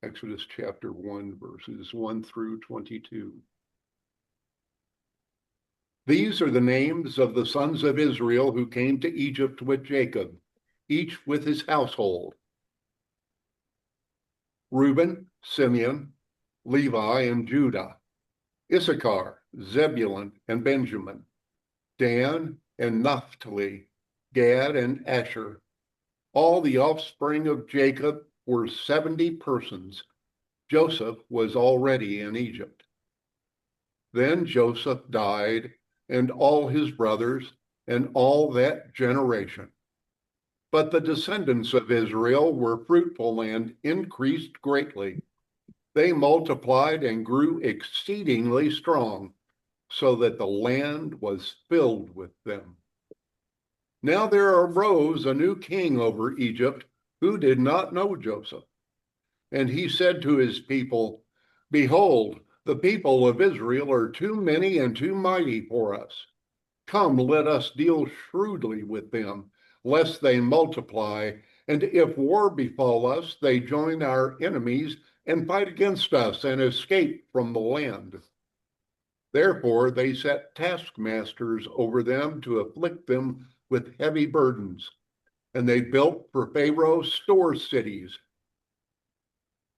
Exodus chapter 1, verses 1 through 22. These are the names of the sons of Israel who came to Egypt with Jacob, each with his household: Reuben, Simeon, Levi, and Judah; Issachar, Zebulun, and Benjamin; Dan and Naphtali; Gad and Asher. All the offspring of Jacob were 70 persons. Joseph was already in Egypt. Then Joseph died, and all his brothers, and all that generation. But the descendants of Israel were fruitful and increased greatly. They multiplied and grew exceedingly strong, so that the land was filled with them. Now there arose a new king over Egypt who did not know Joseph. And he said to his people, "Behold, the people of Israel are too many and too mighty for us. Come, let us deal shrewdly with them, lest they multiply, and if war befall us, they join our enemies and fight against us and escape from the land." Therefore they set taskmasters over them to afflict them with heavy burdens, and they built for Pharaoh store cities,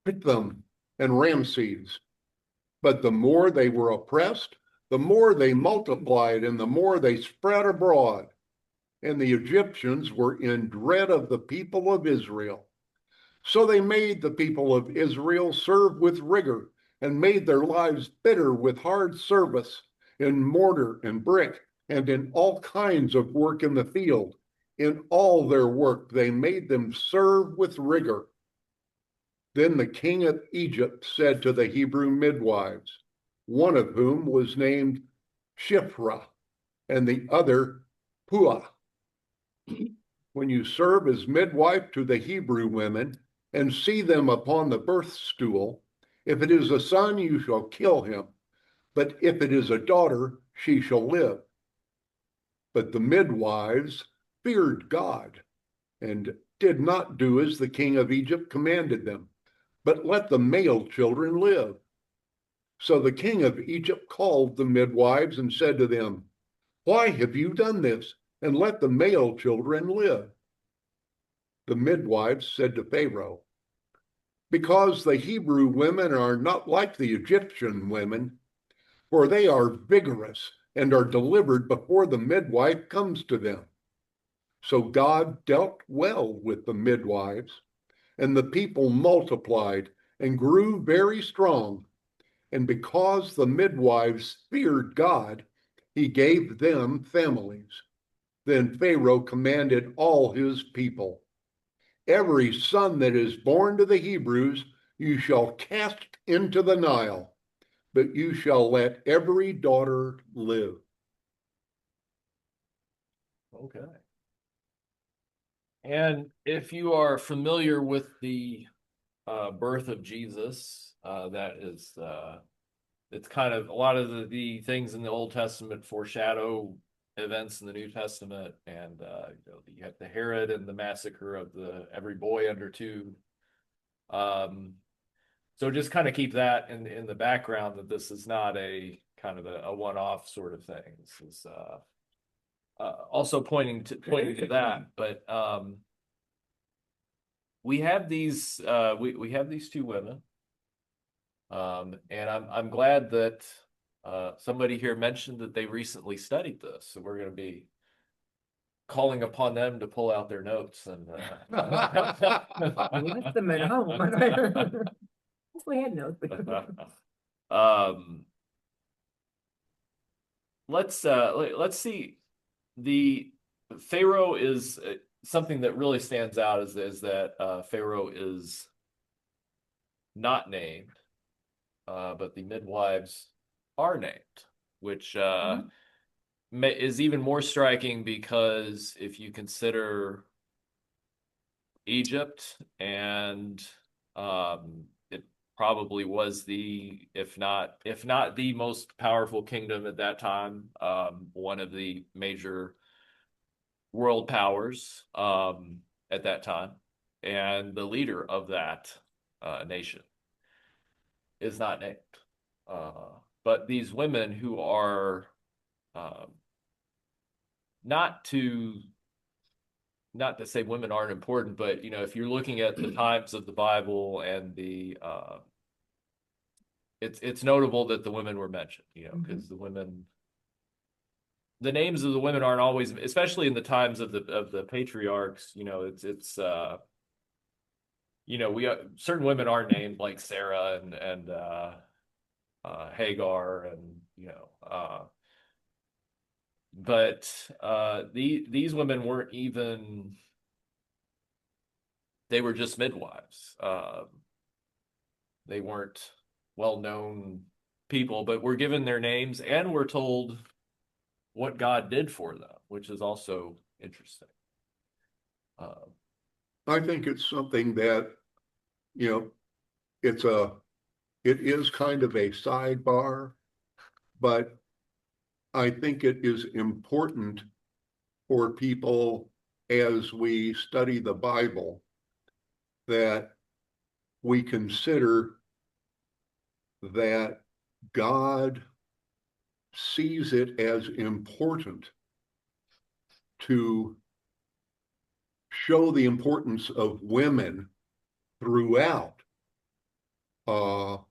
Pithom and Ramses. But the more they were oppressed, the more they multiplied, and the more they spread abroad. And the Egyptians were in dread of the people of Israel. So they made the people of Israel serve with rigor, and made their lives bitter with hard service in mortar and brick, and in all kinds of work in the field. In all their work they made them serve with rigor. Then the king of Egypt said to the Hebrew midwives, one of whom was named Shiphrah, and the other Puah, "When you serve as midwife to the Hebrew women, and see them upon the birth stool, if it is a son, you shall kill him, but if it is a daughter, she shall live." But the midwives feared God, and did not do as the king of Egypt commanded them, but let the male children live. So the king of Egypt called the midwives and said to them, "Why have you done this, and let the male children live?" The midwives said to Pharaoh, "Because the Hebrew women are not like the Egyptian women, for they are vigorous and are delivered before the midwife comes to them." So God dealt well with the midwives, and the people multiplied and grew very strong. And because the midwives feared God, he gave them families. Then Pharaoh commanded all his people, "Every son that is born to the Hebrews you shall cast into the Nile, but you shall let every daughter live." Okay. And if you are familiar with the birth of Jesus, that is, it's kind of a lot of the things in the Old Testament foreshadow events in the New Testament, and you have the Herod and the massacre of every boy under 2. So just kind of keep that in the background, that this is not a kind of a one-off sort of thing. This is also pointing to that, but we have these 2 women, and I'm glad that somebody here mentioned that they recently studied this, so we're going to be calling upon them to pull out their notes and We left them at home. We had notes. Let's see. The Pharaoh is something that really stands out is that Pharaoh is not named, but the midwives are named, which is even more striking, because if you consider Egypt, and it probably was if not the most powerful kingdom at that time, one of the major world powers at that time, and the leader of that nation. is not named. But these women who are um, not to not to say women aren't important, but if you're looking at the times of the Bible and it's notable that the women were mentioned, because the names of the women aren't always, especially in the times of the patriarchs, we certain women are named like Sarah and Hagar and but these women weren't even, they were just midwives. They weren't well-known people, but we're given their names and we're told what God did for them, which is also interesting. I think it's something that, it is kind of a sidebar, but I think it is important for people as we study the Bible that we consider that God sees it as important to show the importance of women throughout the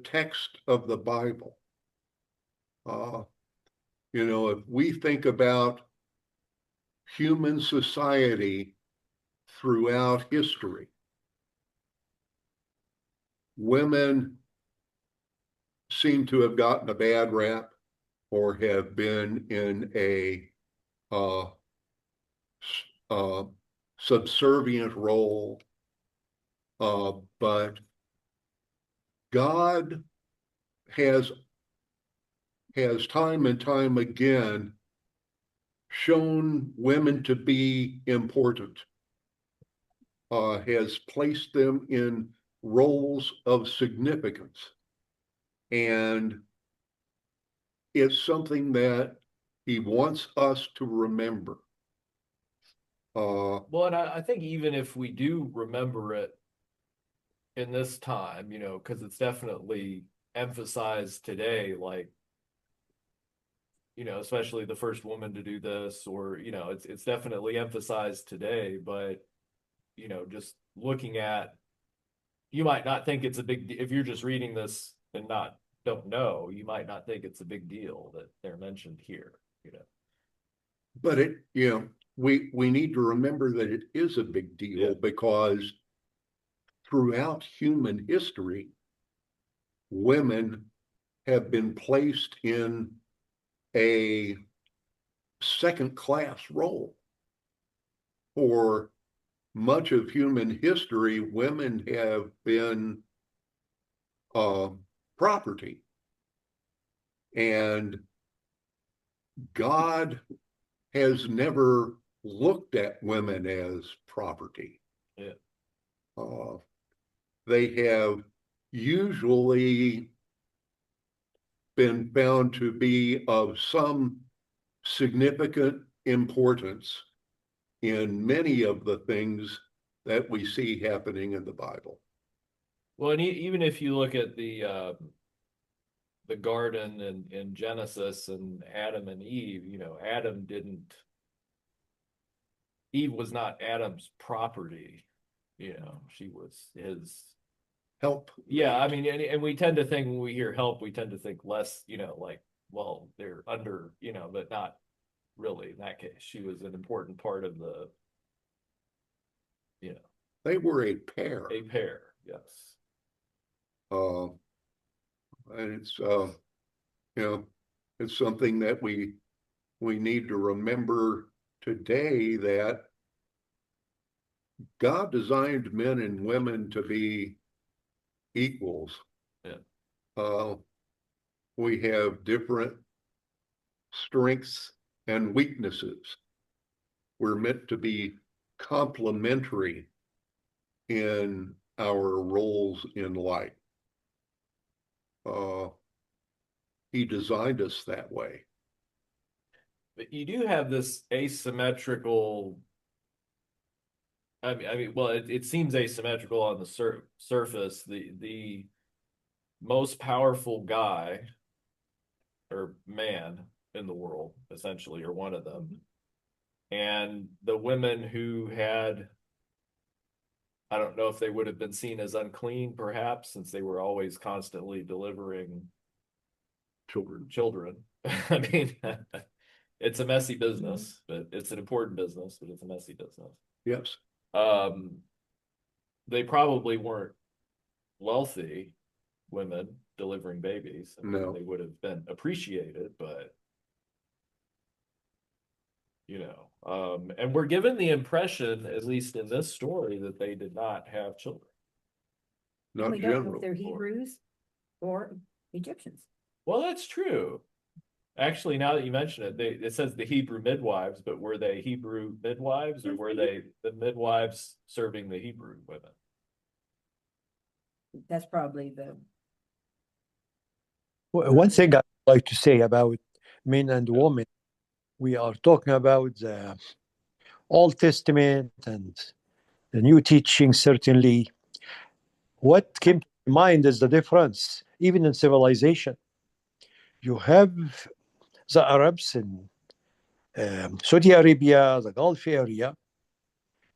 text of the Bible. If we think about human society throughout history, women seem to have gotten a bad rap or have been in a subservient role, but God has time and time again shown women to be important, has placed them in roles of significance. And it's something that he wants us to remember. Well, and I think even if we do remember it in this time, because it's definitely emphasized today, like, especially the first woman to do this, or, it's definitely emphasized today, but, just looking at, you might not think it's a big deal if you're just reading this and don't know, you might not think it's a big deal that they're mentioned here, But we need to remember that it is a big deal because throughout human history, women have been placed in a second-class role. For much of human history, women have been property. And God has never looked at women as property. Yeah. They have usually been found to be of some significant importance in many of the things that we see happening in the Bible. Well, and even if you look at the garden in Genesis and Adam and Eve, Eve was not Adam's property, she was his help. Yeah, I mean, and we tend to think when we hear help, we tend to think less, like, well, they're under, but not really in that case. She was an important part of the, They were a pair. A pair, yes. And it's something that we need to remember today, that God designed men and women to be equals. Yeah. We have different strengths and weaknesses. We're meant to be complementary in our roles in life. He designed us that way. But you do have this asymmetrical well, it seems asymmetrical on the surface. The most powerful guy or man in the world, essentially, or one of them, and the women who had, I don't know if they would have been seen as unclean, perhaps, since they were always constantly delivering children. I mean, it's a messy business, but it's an important business, but it's a messy business. Yes. They probably weren't wealthy women delivering babies. I mean, No. they would have been appreciated, but and we're given the impression, at least in this story, that they did not have children. Not We don't know if general. they're Hebrews or Egyptians. Well, that's true. Actually, now that you mention it, it says the Hebrew midwives, but were they Hebrew midwives, or were they the midwives serving the Hebrew women? That's probably the. One thing I'd like to say about men and women, we are talking about the Old Testament and the New Teaching, certainly. What came to mind is the difference, even in civilization. You have the Arabs in Saudi Arabia, the Gulf area,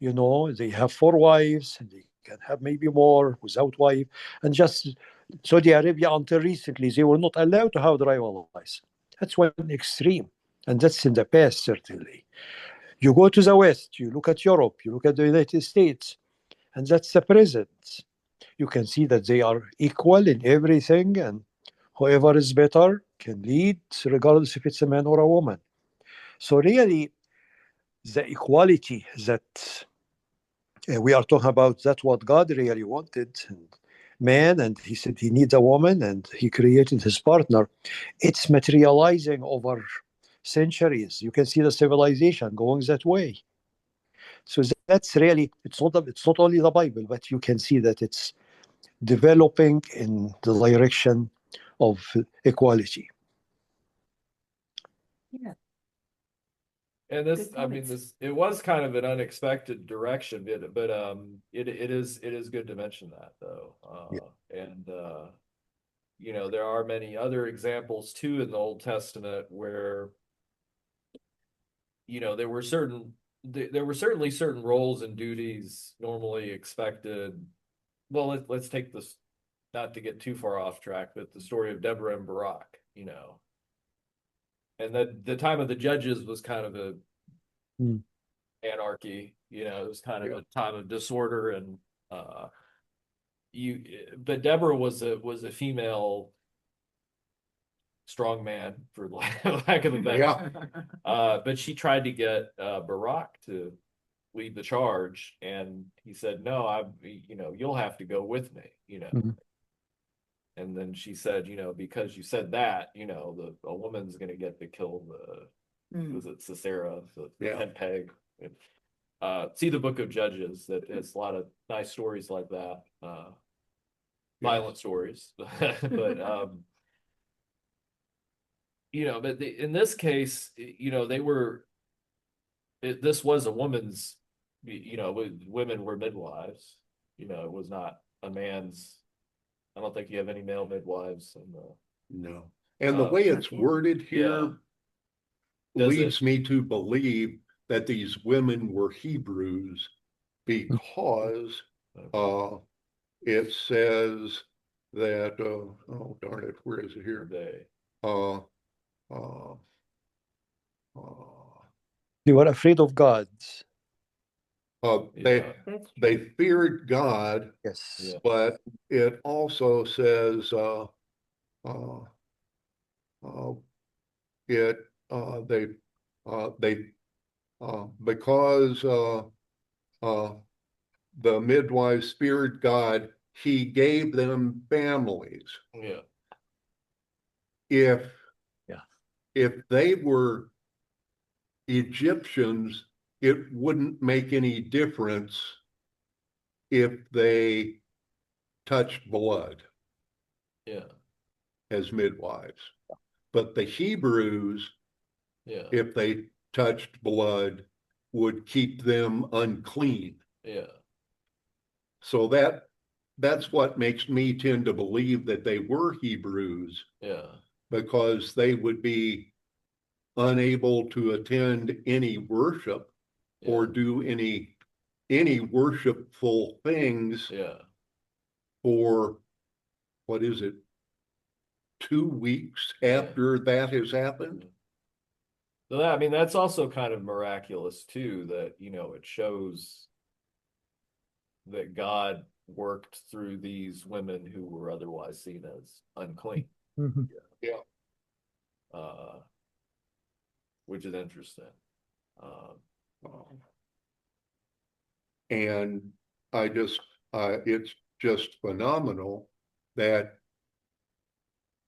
they have 4 wives, and they can have maybe more without wife. And just Saudi Arabia, until recently, they were not allowed to have driver's license. That's one extreme. And that's in the past, certainly. You go to the West, you look at Europe, you look at the United States, and that's the present. You can see that they are equal in everything, and whoever is better can lead, regardless if it's a man or a woman. So really, the equality that we are talking about, that's what God really wanted. And man, and he said he needs a woman, and he created his partner. It's materializing over centuries. You can see the civilization going that way. So that's really, it's not only the Bible, but you can see that it's developing in the direction of equality. Yeah. And Good I mean, points. it was kind of an unexpected direction, but it is good to mention that, though. And there are many other examples too in the Old Testament where there were certainly certain roles and duties normally expected. Well, let's take this, not to get too far off track, but the story of Deborah and Barak, and the time of the judges was kind of a anarchy, it was kind of a time of disorder, and but Deborah was a female strong man, for lack of a better. Yeah. But she tried to get Barak to lead the charge, and he said, no, you'll have to go with me, Mhm. And then she said, because you said that, a woman's going to get to kill was it Sisera, the head peg. See the Book of Judges, that has a lot of nice stories like that, violent stories, but but in this case, this was a woman's, women were midwives, it was not a man's. I don't think you have any male midwives No. And the way it's worded here leads me to believe that these women were Hebrews, because it says that, oh darn it, where is it here? They were afraid of God. They feared God, Yes. but it also says because the midwives feared God, he gave them families. Yeah. If they were Egyptians, it wouldn't make any difference if they touched blood as midwives. But the Hebrews, if they touched blood, would keep them unclean. Yeah. So that's what makes me tend to believe that they were Hebrews, Yeah. because they would be unable to attend any worship or Yeah. do any worshipful things Yeah. for, what is it, 2 weeks after that has happened. So that, I mean, that's also kind of miraculous too, that, you know, it shows that God worked through these women who were otherwise seen as unclean, Mhm. uh, which is interesting. And it's just phenomenal that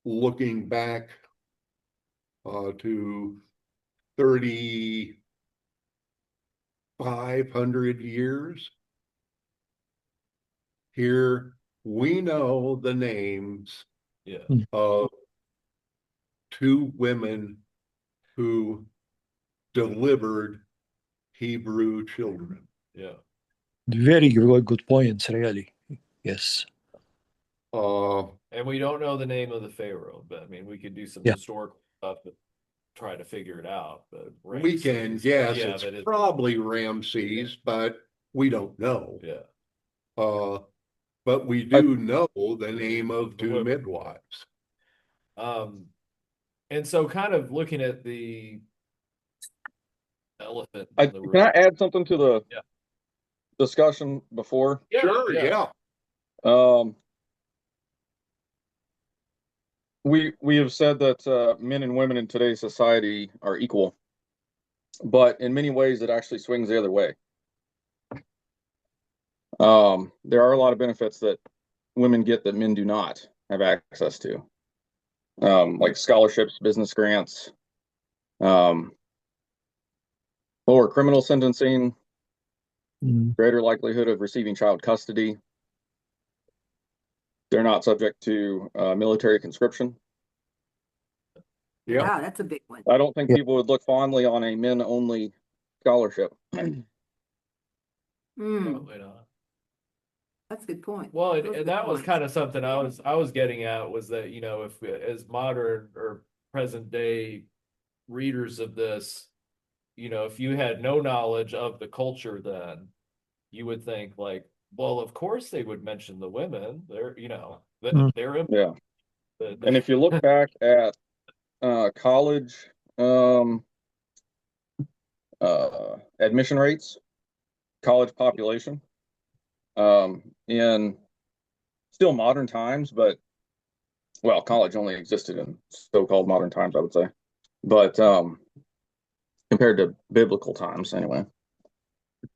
looking back to 3,500 years, here we know the names Yeah. of 2 women who delivered Hebrew children. Yeah. Very good points, really. Yes. And we don't know the name of the Pharaoh, but I mean, we could do some Yeah. historical stuff to try to figure it out. But We can Ramses, guess yeah, it's but it's probably Ramses, but we don't know. yeah. But we do know the name of The 2 women. midwives. And so kind of looking at the elephant in the Can room. I add something to the Yeah. discussion before? Sure, yeah. We have said that men and women in today's society are equal, but in many ways it actually swings the other way. There are a lot of benefits that women get that men do not have access to, like scholarships, business grants, lower criminal sentencing, Mhm. greater likelihood of receiving child custody. They're not subject to military conscription. Yeah. Wow, that's a big one. I don't think Yeah. people would look fondly on a men-only scholarship. Mm, Probably not. that's a good point. Well, Those are and good that was points. kind of something I was getting at, was that, you know, if as modern or present day readers of this, you know, if you had no knowledge of the culture, then you would think like, well, of course they would mention the women. They're, you know, Mm. they're Yeah. And if you look back at college admission rates, college population, in still modern times, but well, college only existed in so-called modern times, I would say. But compared to biblical times, anyway,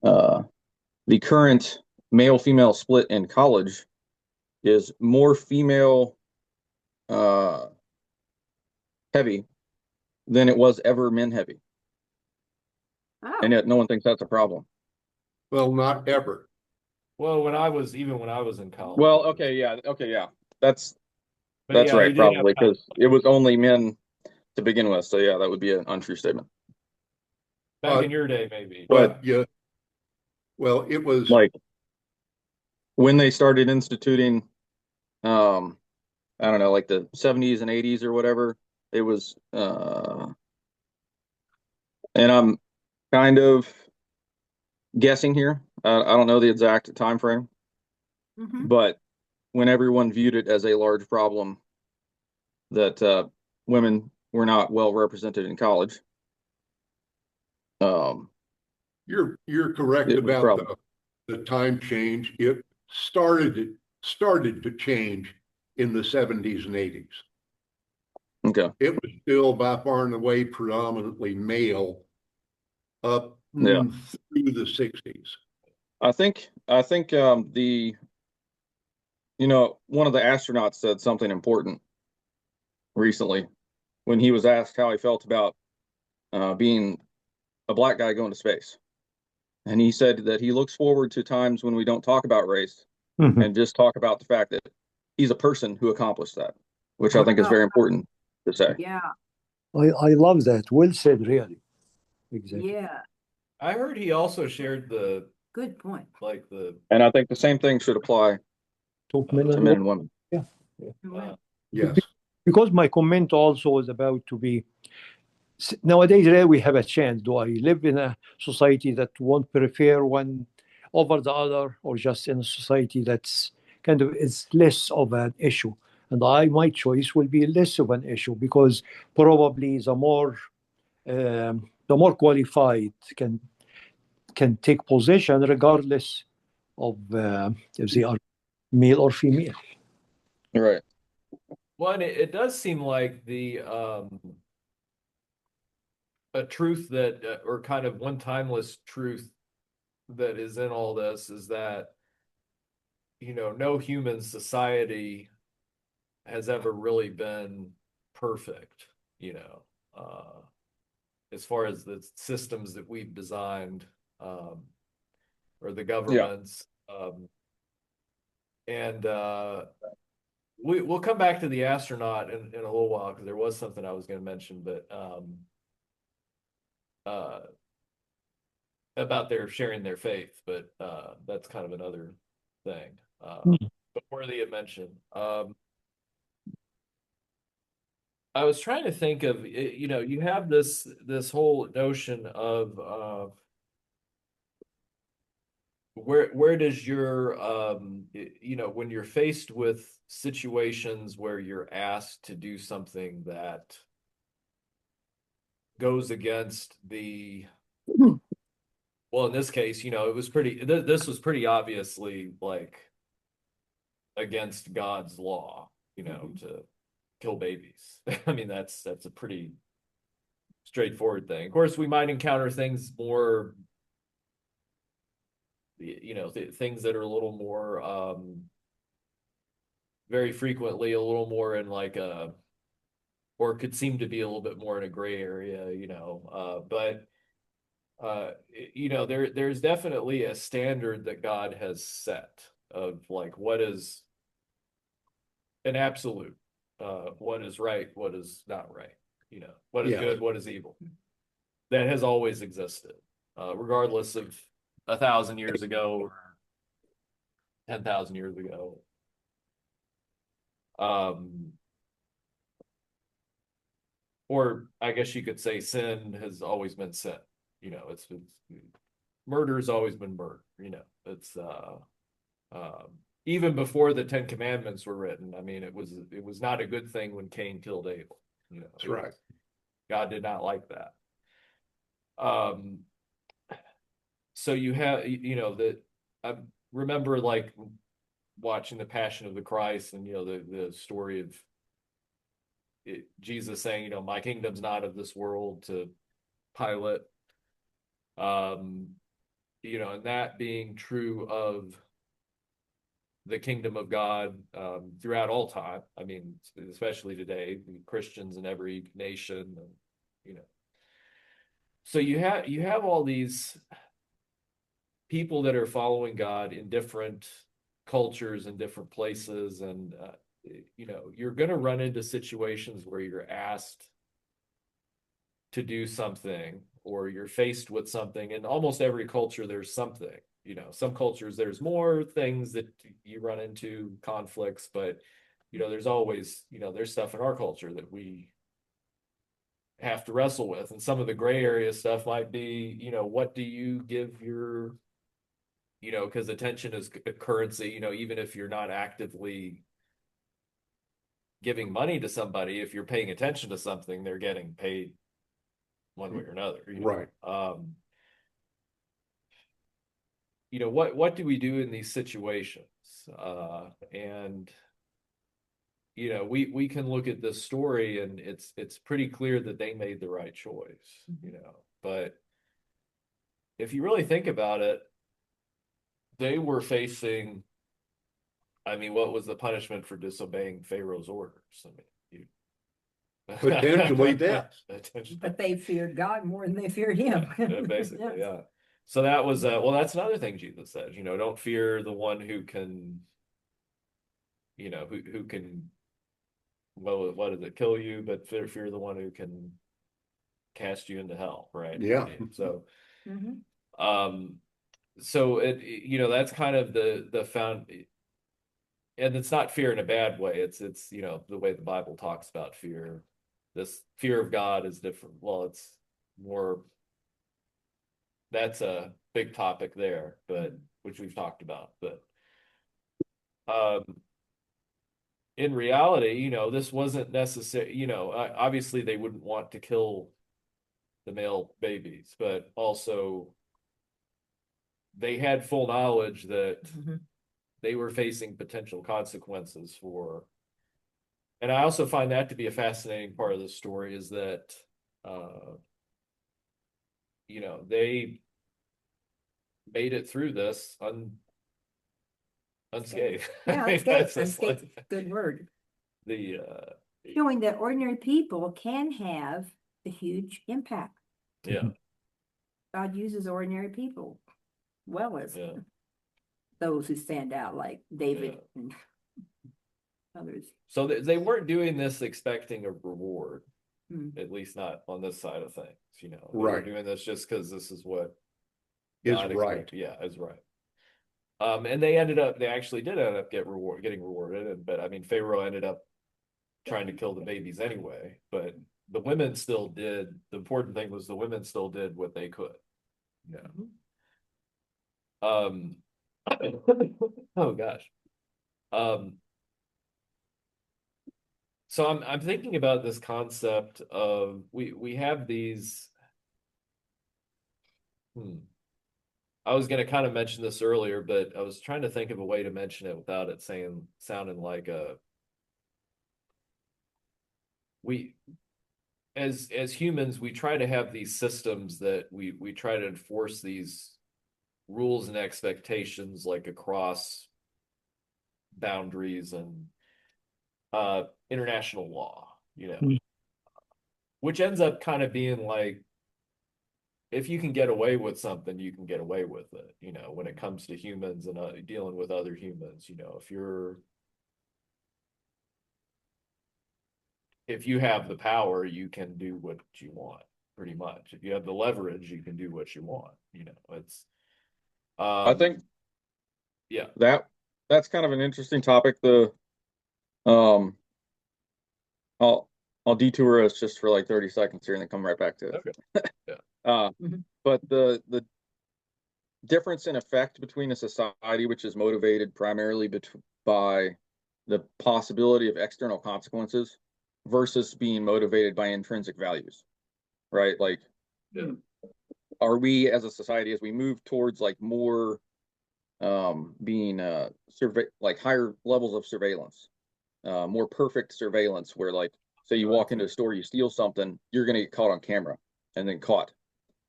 the current male-female split in college is more female heavy than it was ever men heavy. Oh, And yet no one thinks that's a problem. Well, not ever. well, even when I was in college. Well, it was- okay, yeah. That's but that's yeah, you right, did have probably, kind of because it was only men to begin with. So yeah, that would be an untrue statement. back in your day, maybe. But yeah, well, it was like when they started instituting, I don't know, like the 70s and 80s or whatever, it was, and I'm kind of guessing here. I don't know the exact time frame, mhm. but when everyone viewed it as a large problem that women were not well represented in college, you're correct it was a about problem. the time change. It started to change in the 70s and 80s. Okay. It was still by far and away predominantly male up Yeah. through the 60s. I think the one of the astronauts said something important recently when he was asked how he felt about being a black guy going to space. And he said that he looks forward to times when we don't talk about race Mhm. and just talk about the fact that he's a person who accomplished that, which I think is Oh, very important to say. yeah, I love that. Well said, really. Exactly. yeah. I heard he also shared the Good point. like the And I think the same thing should apply To men to and men women. and women. Right. Yes. Because my comment also is about to be nowadays really we have a chance. Do I live in a society that won't prefer one over the other, or just in a society that's kind of is less of an issue? And my choice will be less of an issue, because probably the more qualified can take position regardless of if they are male or female. Right. well, and it does seem like the a truth that or kind of one timeless truth that is in all this is that no human society has ever really been perfect, as far as the systems that we've designed, or the governments. And we'll come back to the astronaut in a little while, because there was something I was going to mention, but about their sharing their faith, but that's kind of another thing, but worthy of mention. I was trying to think of, you have this whole notion of where does your when you're faced with situations where you're asked to do something that goes against the, well, in this case, it was this was pretty obviously like against God's law, to kill babies. I mean, that's a pretty straightforward thing. Of course, we might encounter things more, things that are a little more, very frequently a little more in like or could seem to be a little bit more in a gray area, but there's definitely a standard that God has set of like what is an absolute, what is right, what is not right, what is Yeah. good, what is evil. That has always existed, regardless of 1,000 years ago or 10,000 years ago. Or I guess you could say sin has always been sin. It's murder has always been murder. It's even before the Ten Commandments were written. I mean, it was not a good thing when Cain killed Abel. That's right. God did not like that. So you have, that I remember like watching the Passion of the Christ, and the story of Jesus saying, my kingdom's not of this world, to Pilate. And that being true of the kingdom of God, throughout all time. I mean, especially today, Christians in every nation, and so you have all these people that are following God in different cultures and different places, and you're going to run into situations where you're asked to do something, or you're faced with something. In almost every culture there's something. Some cultures there's more things that you run into conflicts, but there's always, there's stuff in our culture that we have to wrestle with. And some of the gray area stuff might be, what do you give your, because attention is a currency, even if you're not actively giving money to somebody, if you're paying attention to something, they're getting paid one way or another. Right. What do we do in these situations? And we can look at this story, and it's pretty clear that they made the right choice, but if you really think about it, they were facing, I mean, what was the punishment for disobeying Pharaoh's orders? I mean, Potentially death. But they feared God more than they feared him. Basically, Yes. yeah. So that was, well, that's another thing Jesus says, don't fear the one who can, who can, well, what does it, kill you, but fear the one who can cast you into hell, right? Yeah. So, Mhm. so that's kind of the found, and it's not fear in a bad way. It's the way the Bible talks about fear. This fear of God is different. Well, it's more, that's a big topic there, but which we've talked about. But um, in reality, this wasn't necessary. Obviously they wouldn't want to kill the male babies, but also they had full knowledge that they were facing potential consequences for. And I also find that to be a fascinating part of the story is that, they made it through this unscathed. Yeah, I mean, unscathed. that's just Unscathed, like good word. the Showing that ordinary people can have a huge impact. yeah, God uses ordinary people well as yeah. those who stand out, like David and others. So they weren't doing this expecting a reward, Hmm. at least not on this side of things. They were Right. doing this just because this is what Is God right. expected. Yeah, is right. And they actually did end up getting rewarded. But I mean, Pharaoh ended up trying to kill the babies anyway. But the women still did. The important thing was the women still did what they could. Yeah. Oh gosh. So I'm thinking about this concept of we have these. I was going to kind of mention this earlier, but I was trying to think of a way to mention it without it sounding like we as humans we try to have these systems that we try to enforce these rules and expectations like across boundaries and international law, which ends up kind of being like if you can get away with something, you can get away with it, when it comes to humans and dealing with other humans, if you have the power, you can do what you want, pretty much. If you have the leverage, you can do what you want, it's, I think yeah. that's kind of an interesting topic. Um, I'll detour us just for like 30 seconds here and then come right back to it. Okay. Yeah. But the difference in effect between a society which is motivated primarily by the possibility of external consequences versus being motivated by intrinsic values, right? Like, Yeah. are we as a society, as we move towards like more being like higher levels of surveillance, more perfect surveillance, where like, say you walk into a store, you steal something, you're going to get caught on camera and then caught.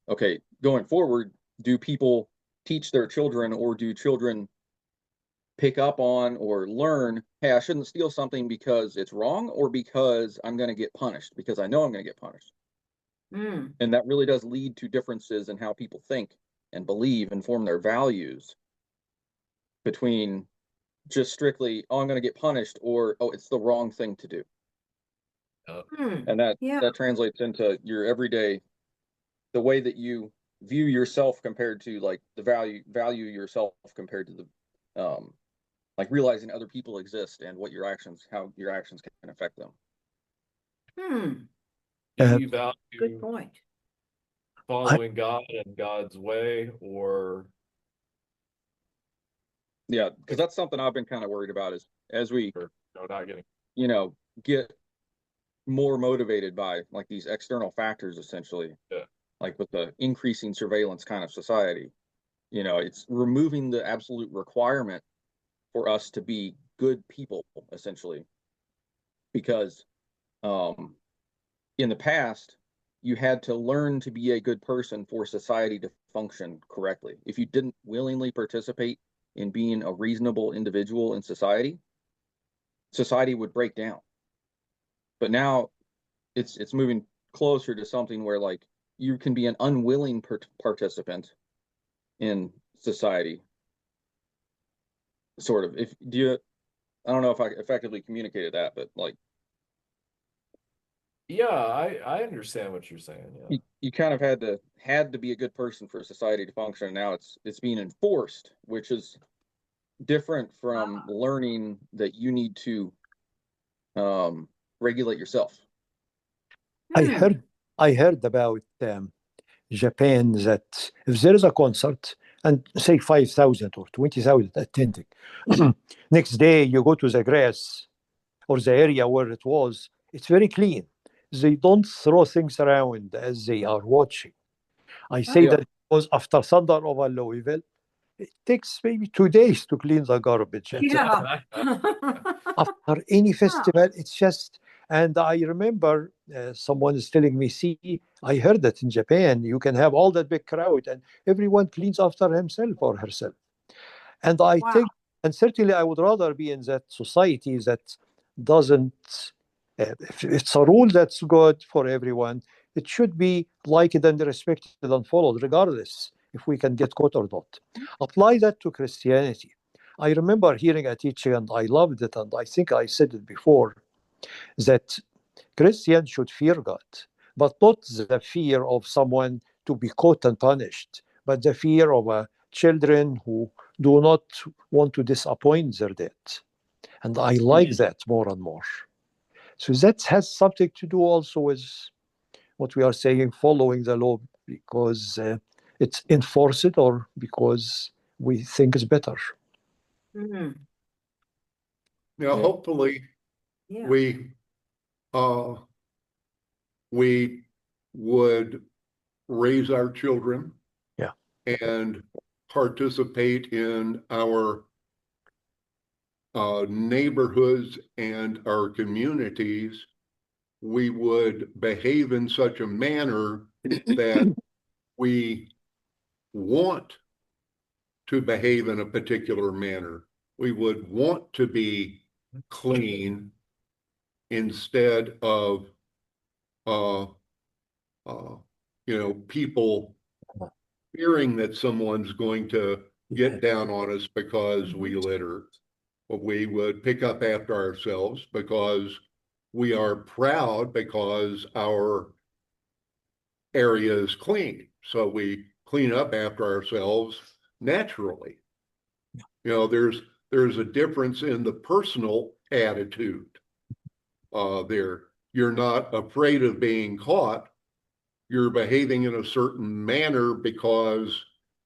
Okay, going forward, do people teach their children, or do children pick up on or learn, hey, I shouldn't steal something because it's wrong, or because I'm going to get punished, because I know I'm going to get punished? And that really does lead to differences in how people think and believe and form their values between just strictly, oh, I'm going to get punished, or, oh, it's the wrong thing to do. And that translates into your everyday, the way that you view yourself compared to like the value yourself compared to the like realizing other people exist and how your actions can affect them. You value Good point. following God and God's way, or Yeah, because that's something I've been kind of worried about, is as we not getting get more motivated by like these external factors, essentially, like with the increasing surveillance kind of society, it's removing the absolute requirement for us to be good people, essentially, because in the past you had to learn to be a good person for society to function correctly. If you didn't willingly participate in being a reasonable individual in society, society would break down. But now it's moving closer to something where like you can be an unwilling participant in society, sort of. I don't know if I effectively communicated that, but like Yeah, I understand what you're saying. Yeah. You kind of had to be a good person for society to function. And now it's being enforced, which is different from learning that you need to regulate yourself. I Hmm. heard I heard about Japan that if there is a concert and say 5,000 or 20,000 attending, next day you go to the grass or the area where it was, it's very clean. They don't throw things around as they are watching. I say Yeah. that because after Thunder over Louisville, it takes maybe 2 days to clean the garbage. And Yeah. after any festival, it's just, and I remember someone is telling me, see, I heard that in Japan, you can have all that big crowd and everyone cleans after himself or herself. And I Wow. think, and certainly I would rather be in that society that doesn't, if it's a rule that's good for everyone, it should be liked and respected and followed, regardless if we can get caught or not. Apply that to Christianity. I remember hearing a teaching and I loved it, and I think I said it before that Christians should fear God, but not the fear of someone to be caught and punished, but the fear of children who do not want to disappoint their dad. And I like that more and more. So that has something to do also with what we are saying, following the law because it's enforced or because we think it's better. Hmm. Now, Yeah. hopefully, Yeah. we we would raise our children Yeah. and participate in our neighborhoods and our communities. We would behave in such a manner that we want to behave in a particular manner. We would want to be clean instead of uh, uh, people fearing that someone's going to get down on us because we litter. But we would pick up after ourselves because we are proud because our area is clean. So we clean up after ourselves naturally. There's a difference in the personal attitude there. You're not afraid of being caught. You're behaving in a certain manner because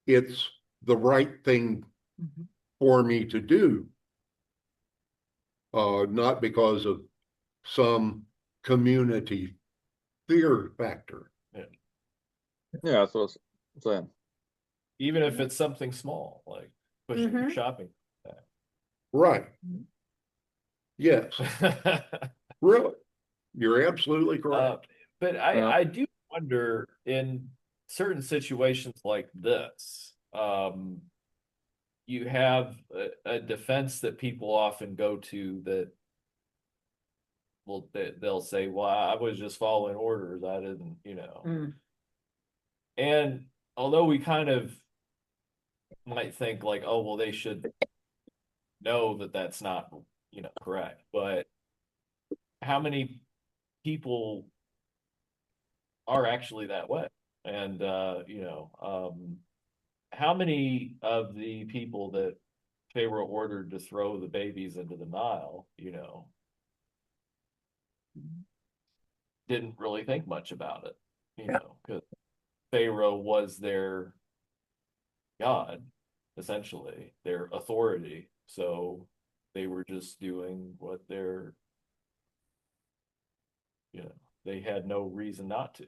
it's the right thing for me to do, not because of some community fear factor. Yeah, that's what I'm saying. Even if it's something small, like pushing your shopping. Right. Yes. Really. You're absolutely correct. But I do wonder in certain situations like this, you have a defense that people often go to that they'll say, well, I was just following orders. I didn't, Mm. And although we kind of might think like, oh, well, they should know that that's not, correct. But how many people are actually that way? And, how many of the people that Pharaoh ordered to throw the babies into the Nile, didn't really think much about it, because Pharaoh was their God, essentially, their authority. So they were just doing what they had no reason not to.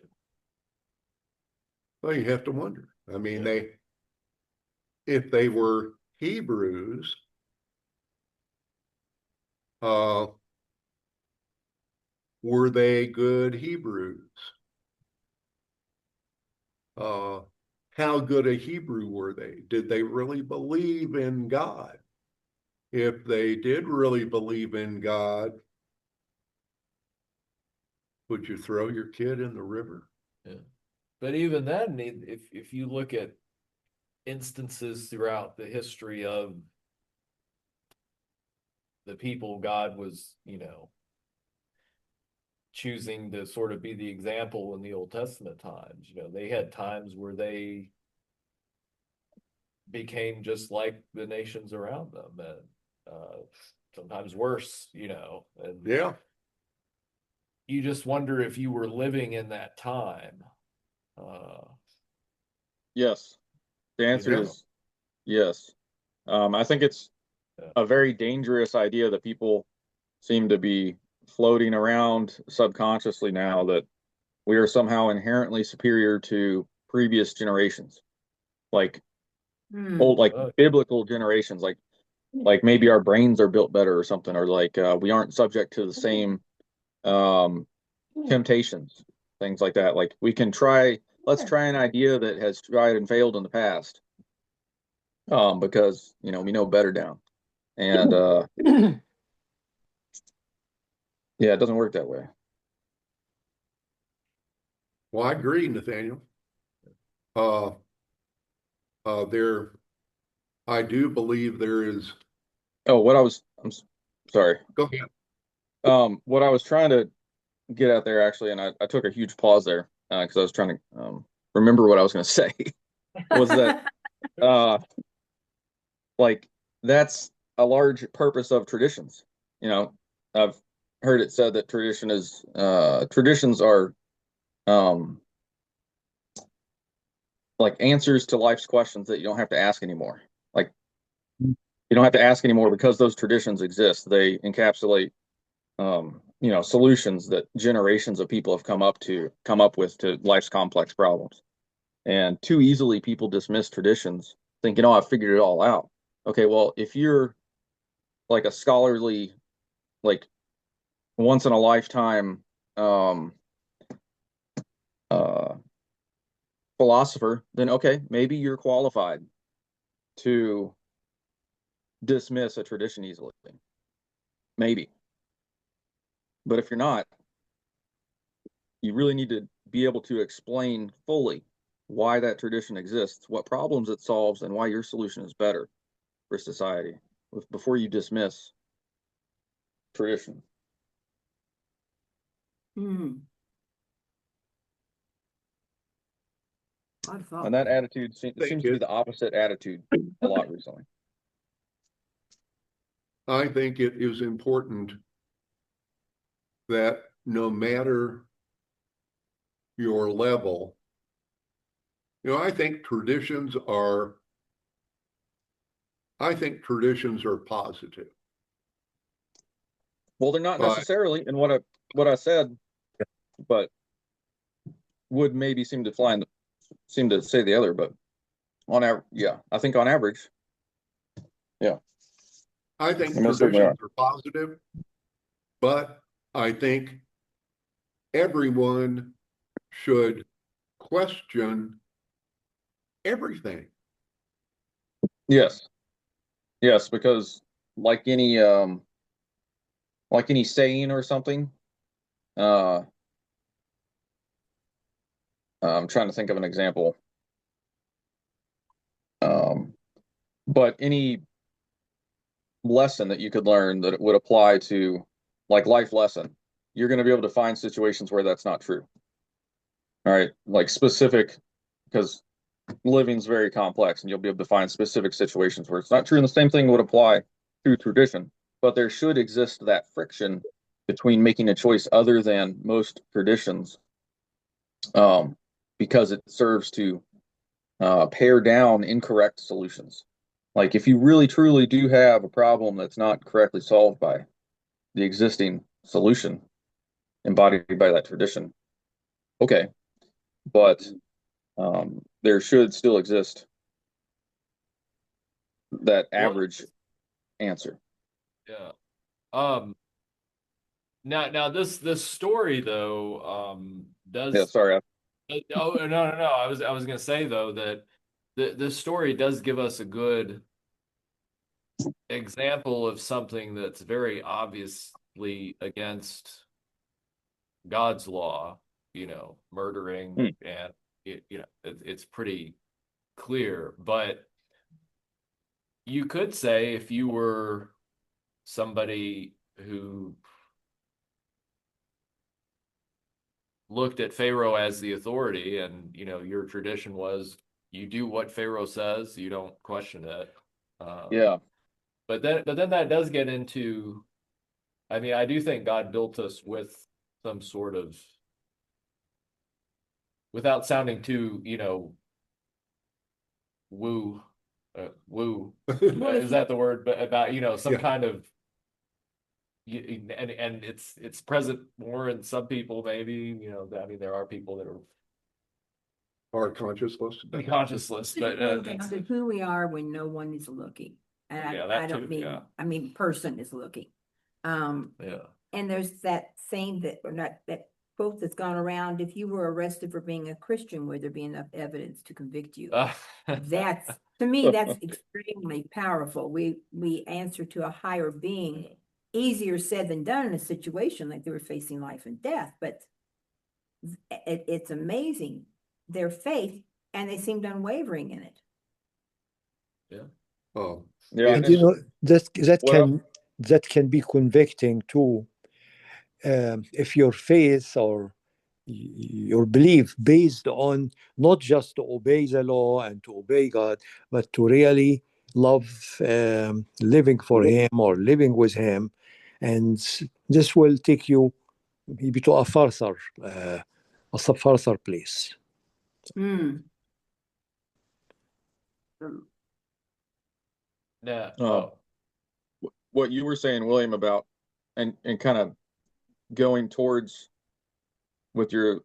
Well, you have to wonder. I mean, Yeah. if they were Hebrews, were they good Hebrews? How good a Hebrew were they? Did they really believe in God? If they did really believe in God, would you throw your kid in the river? Yeah. But even then, if you look at instances throughout the history of the people God was, choosing to sort of be the example in the Old Testament times. You know, they had times where they became just like the nations around them, and sometimes worse, you know. And Yeah. you just wonder if you were living in that time. Yes. The answer know. is yes. I think it's a very dangerous idea that people seem to be floating around subconsciously now, that we are somehow inherently superior to previous generations, like old, like biblical generations, like maybe our brains are built better or something, or like we aren't subject to the same temptations, things like that. Like we can try, let's try an idea that has tried and failed in the past, because you know we know better now, and yeah, it doesn't work that way. Well, I agree, Nathaniel. There, I do believe there is. Oh, sorry. Go ahead. What I was trying to get at there actually, and I took a huge pause there because I was trying to remember what I was going to say, was that like that's a large purpose of traditions. You know, I've heard it said that traditions are um, like answers to life's questions that you don't have to ask anymore. Like you don't have to ask anymore because those traditions exist. They encapsulate you know, solutions that generations of people have come up with to life's complex problems. And too easily people dismiss traditions thinking, oh, I've figured it all out. Okay, well, if you're like a scholarly, like once in a lifetime uh, philosopher, then okay, maybe you're qualified to dismiss a tradition easily. Maybe. But if you're not, you really need to be able to explain fully why that tradition exists, what problems it solves, and why your solution is better for society before you dismiss tradition. And that attitude seems to be the opposite attitude a lot recently. I think it is important that no matter your level, you know, I think traditions are positive. Well, they're not necessarily in what I said, but would maybe seem to say the other. But on average, yeah, I think on average, yeah, I think traditions are positive, but I think everyone should question everything. Yes, because like any saying or something, I'm trying to think of an example. But any lesson that you could learn that it would apply to, like life lesson, you're going to be able to find situations where that's not true. All right, like specific, because living's very complex, and you'll be able to find specific situations where it's not true. And the same thing would apply to tradition, but there should exist that friction between making a choice other than most traditions, because it serves to pare down incorrect solutions. Like if you really truly do have a problem that's not correctly solved by the existing solution embodied by that tradition, okay, but there should still exist that average answer. Yeah. Now this story though does. Yeah, sorry. Oh no. I was gonna say though that this story does give us a good example of something that's very obviously against God's law. You know, murdering, and it's pretty clear. But you could say if you were somebody who looked at Pharaoh as the authority, and your tradition was you do what Pharaoh says, you don't question it. Yeah. But then that does get into, I mean, I do think God built us with some sort of, without sounding too, woo, is that the word? But about, some Yeah. kind of, and it's present more in some people, maybe, I mean, there are people that Our consciousness. are conscienceless, but So who we are when no one is looking. And Yeah, I that don't too, mean, yeah. I mean, person is looking. yeah. And there's that saying that, or not, that quote that's gone around, if you were arrested for being a Christian, would there be enough evidence to convict you? That's, to me, that's extremely powerful. We answer to a higher being. Easier said than done in a situation like they were facing life and death, but it's amazing, their faith, and they seemed unwavering in it. Oh, Yeah. And you know Well- that can be convicting too, if your faith or your belief based on not just to obey the law and to obey God, but to really love living for Him or living with Him, and this will take you maybe to a further place. Yeah. What you were saying, William, about and kind of going towards with your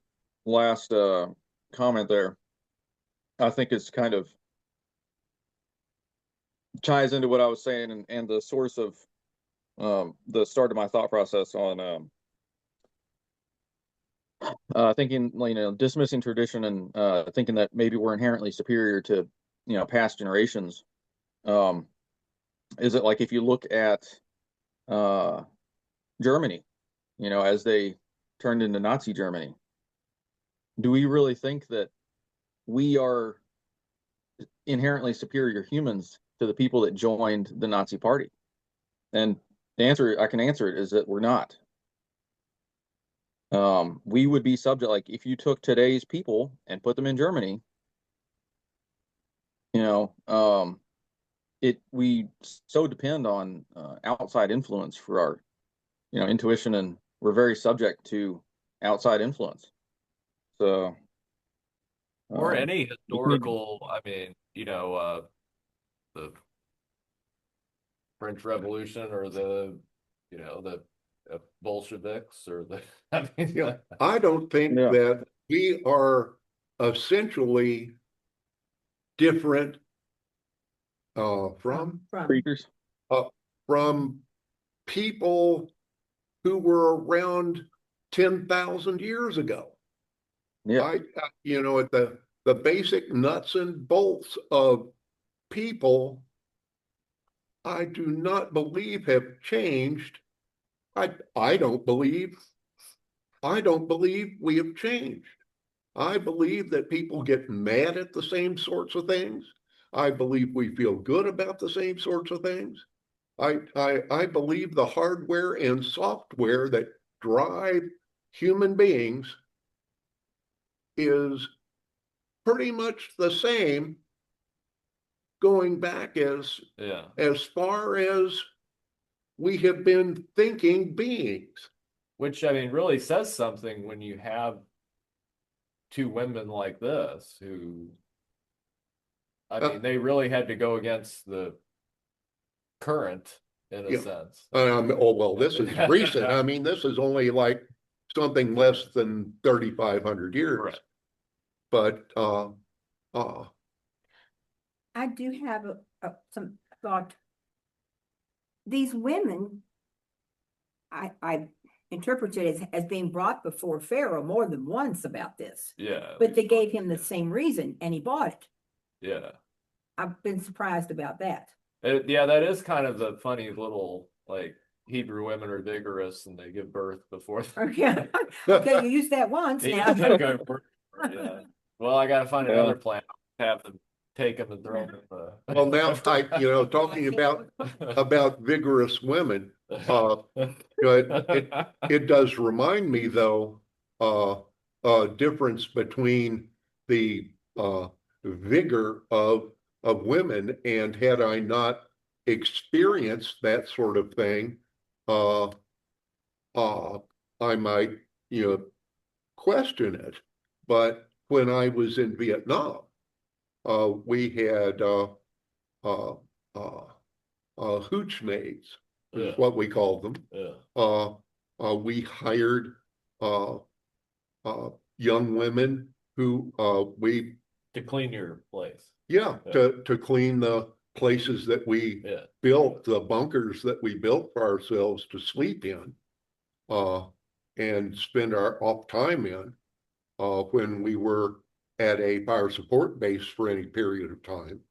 last comment there, I think it's kind of ties into what I was saying and the source of the start of my thought process on thinking, dismissing tradition and thinking that maybe we're inherently superior to, past generations. Is it like if you look at Germany, as they turned into Nazi Germany, do we really think that we are inherently superior humans to the people that joined the Nazi party? And the answer, I can answer it, is that we're not. We would be subject, like if you took today's people and put them in Germany, we so depend on outside influence for our, intuition, and we're very subject to outside influence. So, Or any historical, I mean, the French Revolution or the Bolsheviks or I mean, yeah. I don't think that we are essentially different from creatures, from people who were around 10,000 years ago. Yeah. At the basic nuts and bolts of people, I do not believe have changed. I don't believe we have changed. I believe that people get mad at the same sorts of things. I believe we feel good about the same sorts of things. I believe the hardware and software that drive human beings is pretty much the same, going back as far as we have been thinking beings. Which, I mean, really says something when you have two women like this who, I mean, they really had to go against the current in a sense. This is recent. I mean, this is only like something less than 3,500 years. Right. But I do have some thought. These women, I interpret it as being brought before Pharaoh more than once about this. Yeah. But they gave him the same reason and he bought it. Yeah. I've been surprised about that. That is kind of the funny little, like, Hebrew women are vigorous and they give birth before. Okay, you used that once now. Yeah. Well, I got to find another plan. Have them take them and throw them. well, now talking about vigorous women, it does remind me though of difference between the vigor of women, and had I not experienced that sort of thing, I might, question it. But when I was in Vietnam, we had hooch maids, is Yeah. what we called them. Yeah. We hired young women who we To clean your place. yeah, Yeah. to clean the places that we Yeah. built, the bunkers that we built for ourselves to sleep in, and spend our off time in, when we were at a fire support base for any period of time.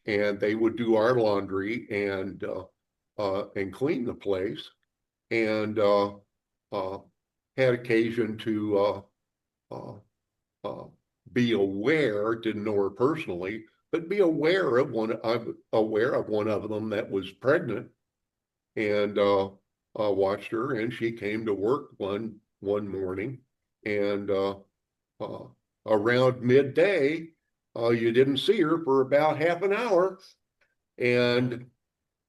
And they would do our laundry and clean the place, and had occasion to be aware, didn't know her personally, but be aware of one. I'm aware of one of them that was pregnant, and watched her, and she came to work one morning, and around midday, you didn't see her for about half an hour, and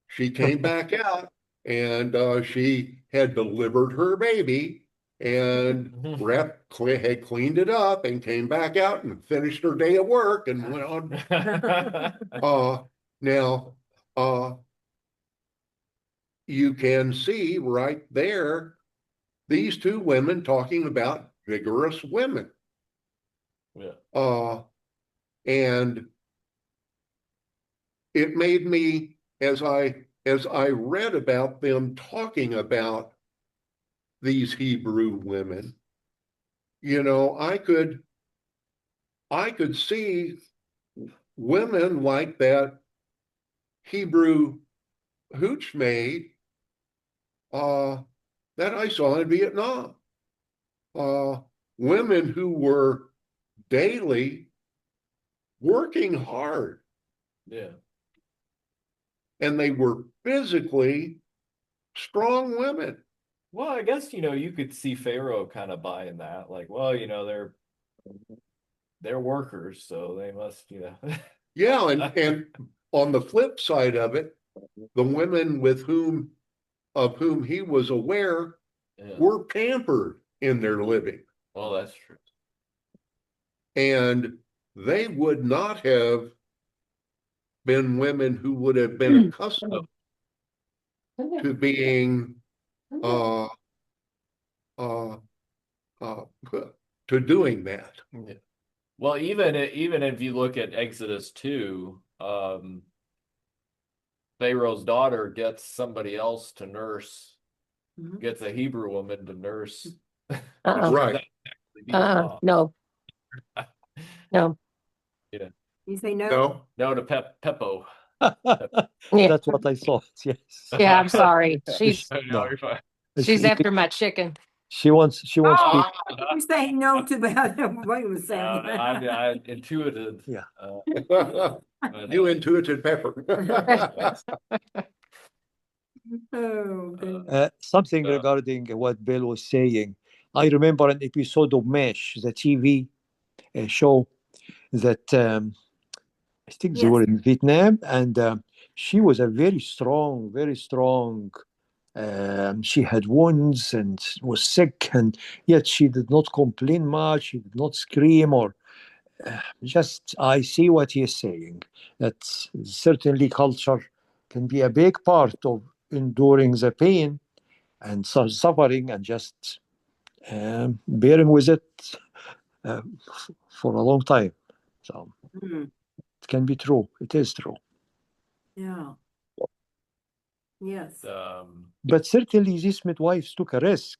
she came back out, and she had delivered her baby, and had cleaned it up, and came back out and finished her day of work and went on. Now, you can see right there these two women talking about vigorous women. Yeah. And it made me, as I read about them talking about these Hebrew women, I could see women like that Hebrew hooch maid that I saw in Vietnam. Women who were daily working hard. Yeah. And they were physically strong women. Well, I guess, you could see Pharaoh kind of buying that. Like, well, they're workers, so they must, Yeah, and on the flip side of it, the women of whom he was aware Yeah. were pampered in their living. Well, that's true. And they would not have been women who would have been accustomed to being uh, uh, to doing that. Yeah. Well, even if you look at Exodus 2, Pharaoh's daughter gets somebody else to nurse, gets a Hebrew woman to nurse. Right. No. No. Yeah. You say no? No, No to Peppo. Yeah. That's what I thought. Yes. Yeah, I'm sorry. She's No, you're fine. she's She- after my chicken. She wants people. You say no to what you were saying. I intuited. Yeah. you intuited pepper. Oh, goodness. Something regarding what Bill was saying. I remember an episode of Mesh, the TV show that I think they Yes. were in Vietnam, and she was a very strong, very strong. She had wounds and was sick, and yet she did not complain much. She did not scream or just. I see what he is saying. That certainly culture can be a big part of enduring the pain and suffering, and just bearing with it for a long time. So it can be true. It is true. Yeah. Yes. But certainly these midwives took a risk.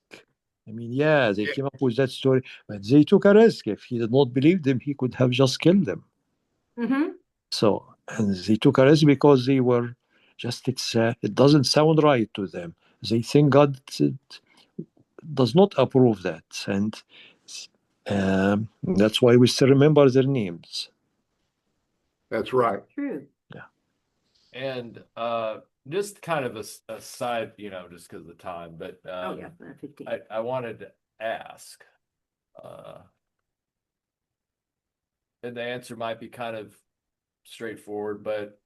I mean, yeah, they came up with that story, but they took a risk. If he did not believe them, he could have just killed them. So, and they took a risk because they were just, it doesn't sound right to them. They think God does not approve that. And that's why we still remember their names. That's right. True. Yeah. And just kind of a side, just because of the time, but Oh, yeah. 15. I wanted to ask, and the answer might be kind of straightforward, but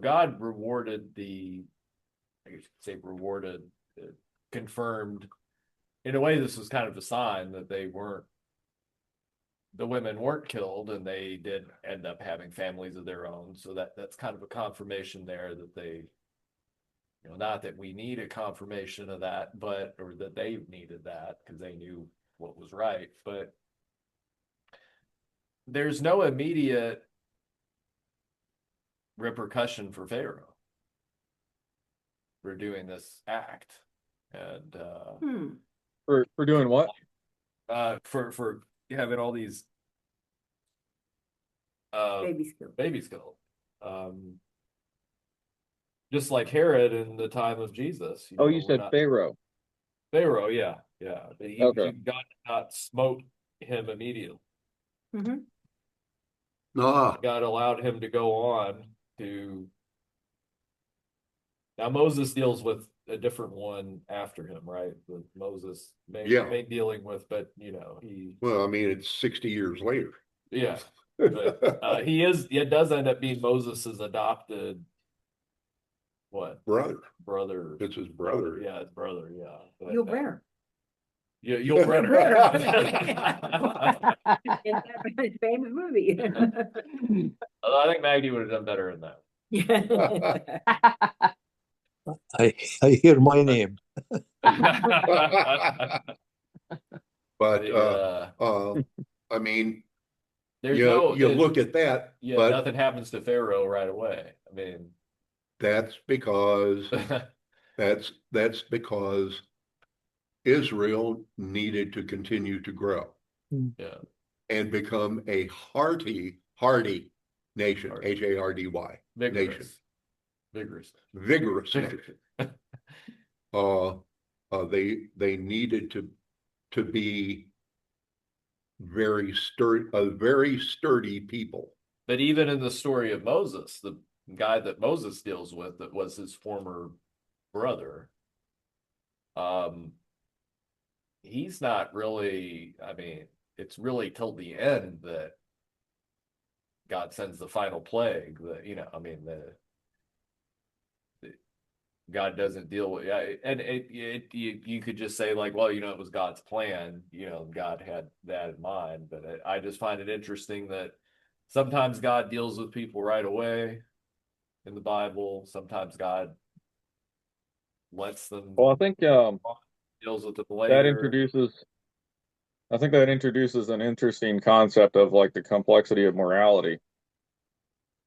God rewarded I guess you could say rewarded, confirmed. In a way, this was kind of a sign that the women weren't killed, and they did end up having families of their own. So that's kind of a confirmation there that they, not that we need a confirmation of that, or that they needed that because they knew what was right. But there's no immediate repercussion for Pharaoh for doing this act. And For doing what? For having all these babies killed. Just like Herod in the time of Jesus. You said Pharaoh. Pharaoh, yeah. Okay. God did not smote him immediately. Mm-hmm. No, God allowed him to go on to. Now Moses deals with a different one after him, right? With Moses may dealing with, but he. well, I mean, it's 60 years later. Yeah, but it does end up being Moses's adopted. What? Brother. It's his brother. Yeah, his brother. Yeah. But, Yul Brynner. Yeah, Yul Brynner. In that famous movie. I think Maggie would have done better in that. I hear my name. But I mean, there's you look at that, but nothing happens to Pharaoh right away. I mean, that's because Israel needed to continue to grow, and become a hardy nation, Hardy, nation, vigorous nation. They needed to be very sturdy people. But even in the story of Moses, the guy that Moses deals with, that was his former brother, he's not really, I mean, it's really till the end that God sends the final plague. That God doesn't deal with, and you could just say like, well, it was God's plan. God had that in mind. But I just find it interesting that sometimes God deals with people right away in the Bible. Sometimes God lets them. Well, I think deals with them later. I think that introduces an interesting concept of like the complexity of morality.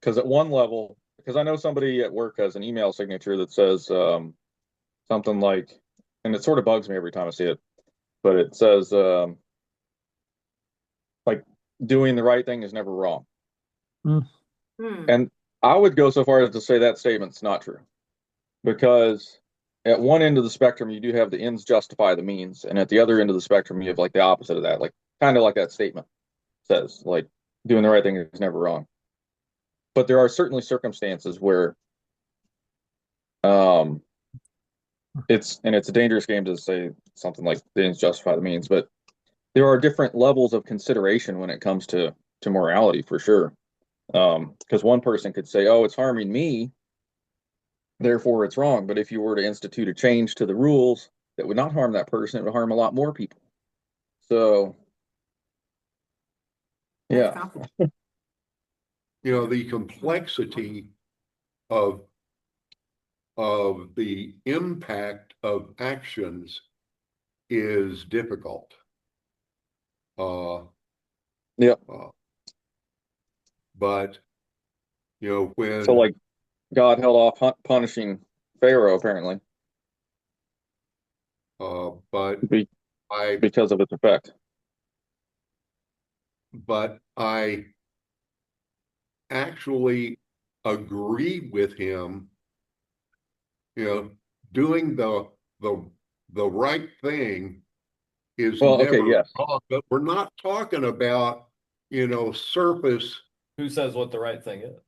Because at one level, because I know somebody at work has an email signature that says something like, and it sort of bugs me every time I see it, but it says like doing the right thing is never wrong. And I would go so far as to say that statement's not true, because at one end of the spectrum you do have the ends justify the means, and at the other end of the spectrum you have like the opposite of that, like kind of like that statement says, like doing the right thing is never wrong. But there are certainly circumstances where it's a dangerous game to say something like the ends justify the means, but there are different levels of consideration when it comes to morality, for sure. Because one person could say, oh, it's harming me, therefore it's wrong. But if you were to institute a change to the rules that would not harm that person, it would harm a lot more people. So, yeah. The complexity of the impact of actions is difficult. But when so like God held off punishing Pharaoh apparently, but because of its effect. But I actually agree with him. Doing the right thing is never wrong, but we're not talking about surface. Who says what the right thing is?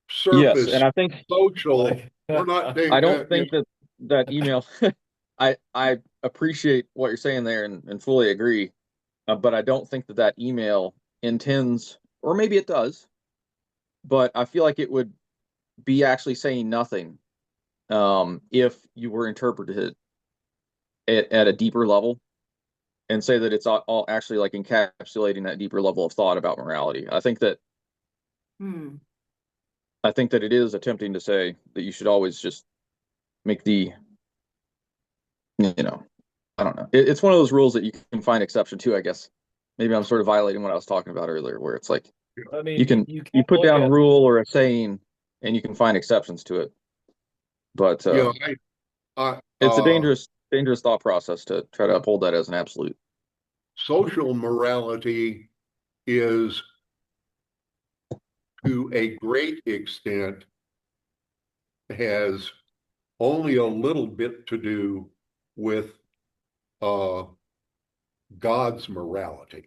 Surface, yes, and I think social. We're not. I don't think that email. I appreciate what you're saying there and fully agree, but I don't think that email intends, or maybe it does, but I feel like it would be actually saying nothing if you were interpreted at a deeper level and say that it's all actually like encapsulating that deeper level of thought about morality. I think that it is attempting to say that you should always just make the, I don't know. It's one of those rules that you can find exception to, I guess. Maybe I'm sort of violating what I was talking about earlier, where it's like I mean, you put down a rule or a saying and you can find exceptions to it. But it's a dangerous thought process to try to uphold that as an absolute. Social morality is, to a great extent, has only a little bit to do with God's morality.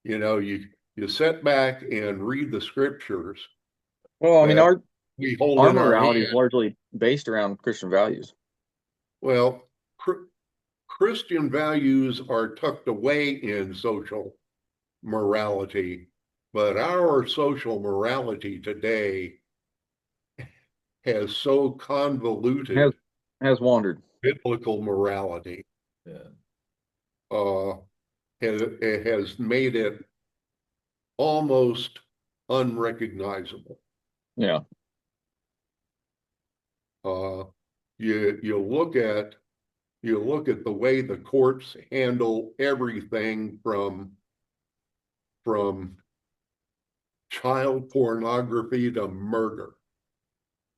You sit back and read the scriptures. Well, I mean, our morality is hand. largely based around Christian values. Well, Christian values are tucked away in social morality, but our social morality today has so convoluted, has wandered. Biblical morality. Yeah. It has made it almost unrecognizable. Yeah. You look at the way the courts handle everything from child pornography to murder,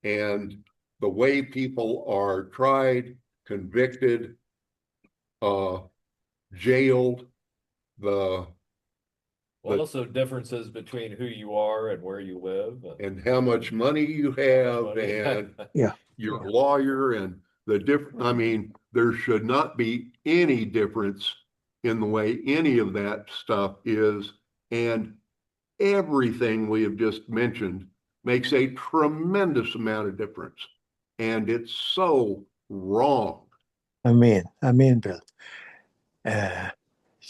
and the way people are tried, convicted, jailed, also differences between who you are and where you live, and how much money you have, and your lawyer, and the different. I mean, there should not be any difference in the way any of that stuff is, and everything we have just mentioned makes a tremendous amount of difference, and it's so wrong. Amen, Bill. The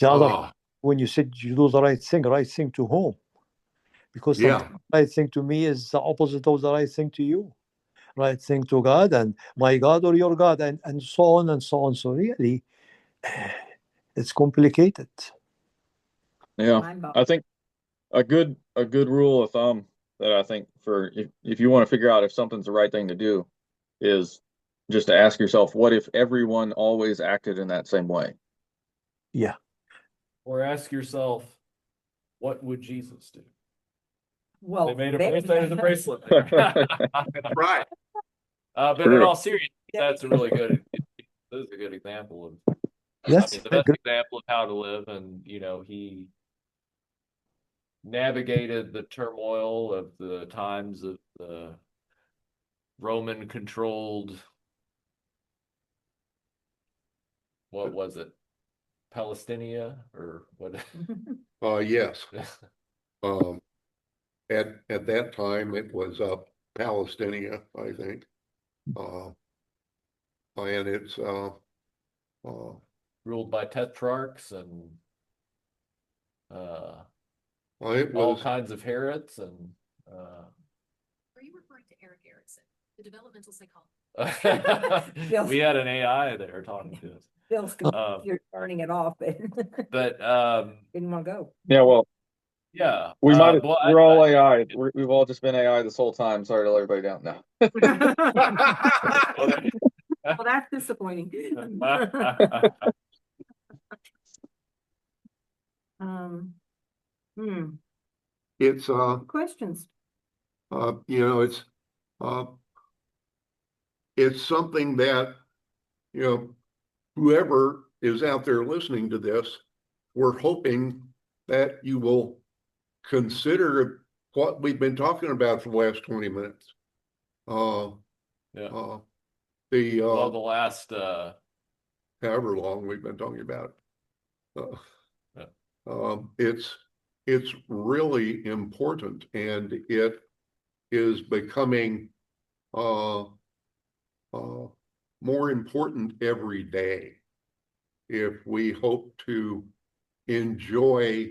other, when you said you do the right thing to whom? Because the right thing to me is the opposite of the right thing to you. Right thing to God and my God or your God, and so on and so on. So really, it's complicated. Yeah, I think a good rule of thumb that I think for if you want to figure out if something's the right thing to do is just to ask yourself, what if everyone always acted in that same way? Yeah. Or ask yourself, what would Jesus do? Well, they made a bracelet. That's right. But in all seriousness, that's a really good. This is a good example of. Yes, the best example of how to live, and he navigated the turmoil of the times of the Roman-controlled. What was it? Palestinia or what? Yes. At that time, it was Palestinia, I think, and it's ruled by tetrarchs and all kinds of Herods and. Are you referring to Eric Erickson, the developmental psychologist? We had an AI there talking to us. Bill's you're turning it off, but didn't want to go. Yeah, well, yeah, we might. We're all AI. We've all just been AI this whole time. Sorry to let everybody down. No. Well, that's disappointing. It's questions. It's something that whoever is out there listening to this, we're hoping that you will consider what we've been talking about for the last 20 minutes. The last however long we've been talking about it. It's really important, and it is becoming more important every day if we hope to enjoy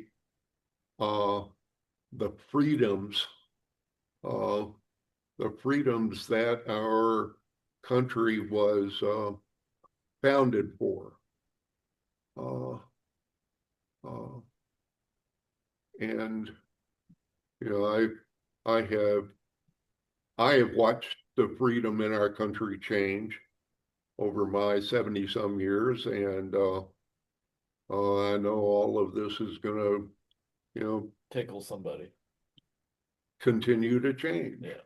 the freedoms, that our country was founded for. And you know, I have watched the freedom in our country change over my 70-some years, and I know all of this is going to, Tickle somebody. continue to change. Yeah.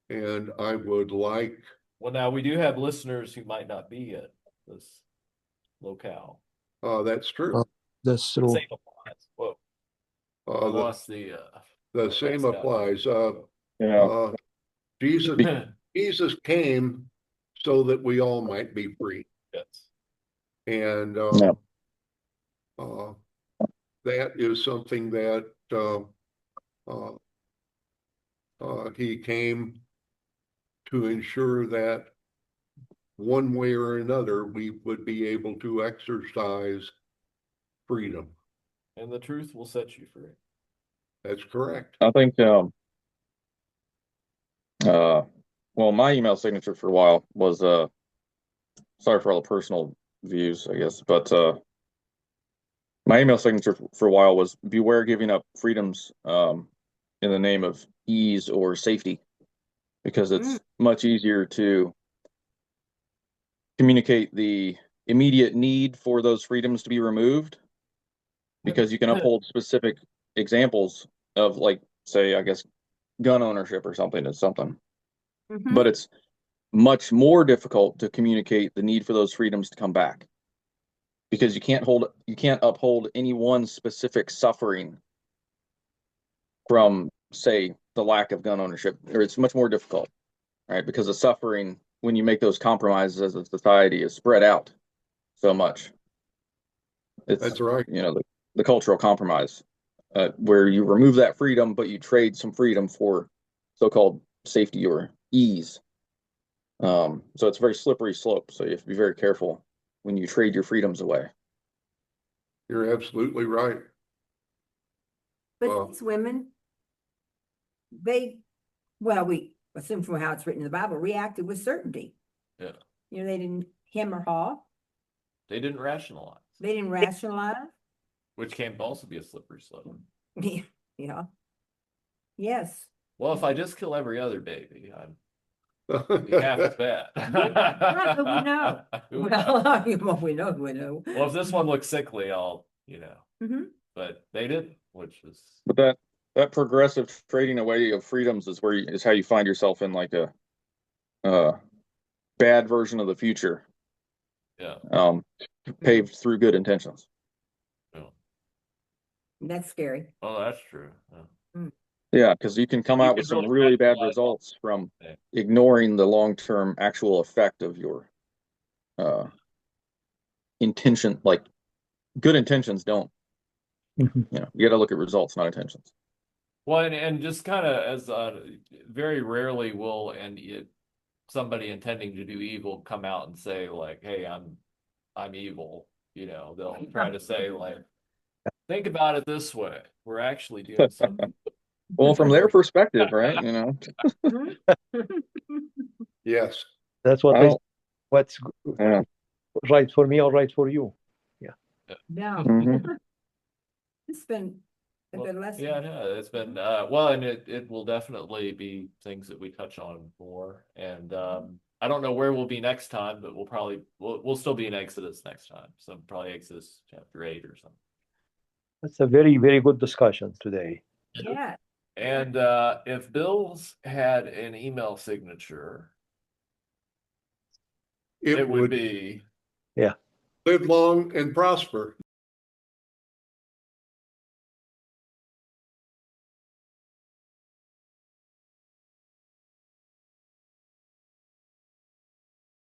And I would like. Well, now we do have listeners who might not be at this locale. That's true. That's true. Same applies. Whoa. I lost the same applies. Yeah. Jesus came so that we all might be free. Yes. And that is something that he came to ensure that one way or another we would be able to exercise freedom. And the truth will set you free. That's correct. I think, well, my email signature for a while was, sorry for all the personal views, I guess, but my email signature for a while was beware giving up freedoms in the name of ease or safety, because it's much easier to communicate the immediate need for those freedoms to be removed, because you can uphold specific examples of, like, say, I guess, gun ownership or something is something. But it's much more difficult to communicate the need for those freedoms to come back, because you can't uphold any one specific suffering from, say, the lack of gun ownership, or it's much more difficult, right? Because the suffering, when you make those compromises as a society, is spread out so much. That's right. The cultural compromise, where you remove that freedom, but you trade some freedom for so-called safety or ease. So it's a very slippery slope. So you have to be very careful when you trade your freedoms away. You're absolutely right. But these women, we assume from how it's written in the Bible, reacted with certainty. Yeah. They didn't hem or haw. They didn't rationalize. They didn't rationalize. Which can also be a slippery slope. Yeah. Yes. Well, if I just kill every other baby, I'm half as bad. Right, but we know. Well, we know. Well, if this one looks sickly, I'll, Mm-hmm. But they didn't, which is. But that progressive trading away of freedoms is how you find yourself in like a bad version of the future. Yeah. Paved through good intentions. Yeah. That's scary. Oh, that's true. Yeah, because you can come out with some really bad results from ignoring the long-term actual effect of your intention. Like, good intentions don't. You got to look at results, not intentions. Well, and just kind of as very rarely will somebody intending to do evil come out and say, like, hey, I'm evil. They'll try to say, like, think about it this way. We're actually doing something. Well, from their perspective, right? Yes. That's what's right for me or right for you. Yeah. It's been a good lesson. Yeah, no, it's been and it will definitely be things that we touch on more. And I don't know where we'll be next time, but we'll still be in Exodus next time. So probably Exodus chapter 8 or something. That's a very, very good discussion today. Yeah. And if Bill's had an email signature, it would be live long and prosper.